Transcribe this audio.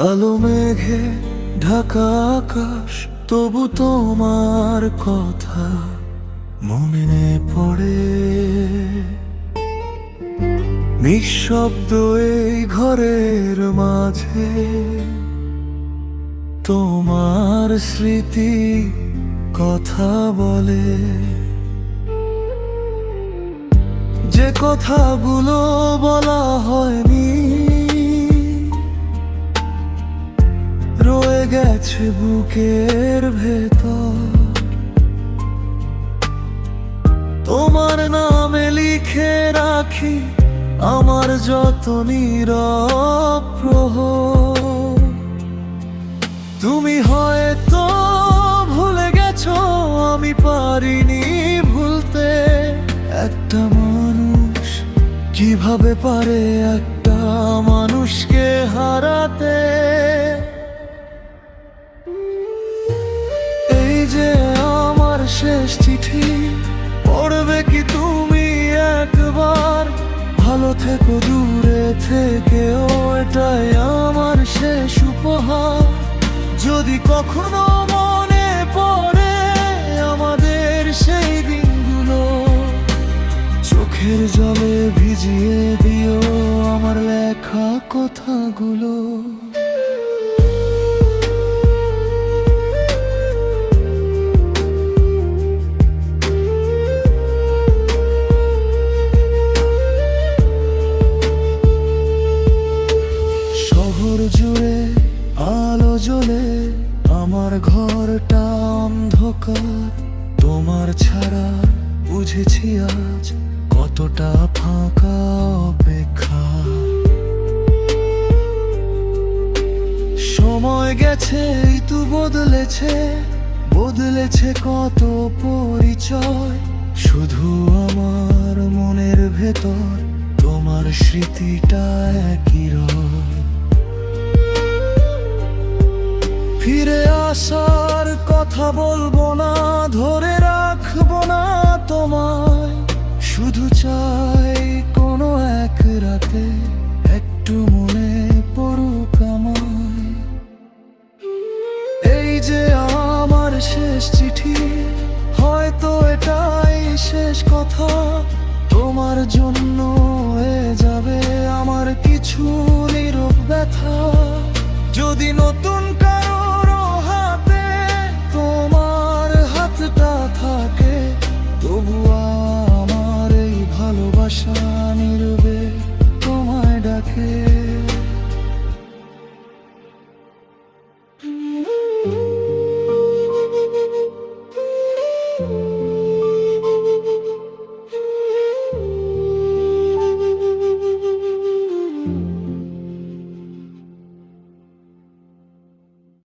কালো মেঘে ঢাকা আকাশ, তবু তোমার কথা মনে পড়ে। নিঃশব্দ এই ঘরের মাঝে তোমার স্মৃতি কথা বলে। যে কথাগুলো বলা হয়নি রয়ে গেছে বুকের ভেতর। তোমার নামে লিখে রাখি আমার যত নীরব প্রহর। তুমি হয়তো ভুলে গেছো, আমি পারিনি ভুলতে। একটা মানুষ কিভাবে পারে একটা মানুষকে হারাতে? এই যে আমার শেষ চিঠি, পড়বে কি তুমি একবার? ভালো থেকো দূরে থেকেও, এটাই আমার শেষ উপহার। যদি কখনো মনে পড়ে আমাদের সেই দিনগুলো, চোখের জলে ভিজিয়ে দিও আমার লেখা কথাগুলো। শহর জুড়ে আলো জ্বলে, আমার ঘরটা অন্ধকার। তোমার ছাড়া বুঝেছি আজ কতটা ফাঁকা অপেক্ষা। সময় গেছে, ঋতু বদলেছে, বদলেছে কত পরিচয়। শুধু আমার মনের ভেতর তোমার স্মৃতিটা একই রয়। ফিরে আসার কথা বলবো না, ধরে রাখবো না তোমায়। শুধু চাই কোনো এক রাতে একটু মনে পড়ুক আমায়। এই যে আমার শেষ চিঠি, হয়তো এটাই শেষ কথা। তোমার জন্য হয়ে যাবে আমার কিছু নীরব ব্যথা। যদি নতুন কারোর হাতে তোমার হাতটা থাকে, তবু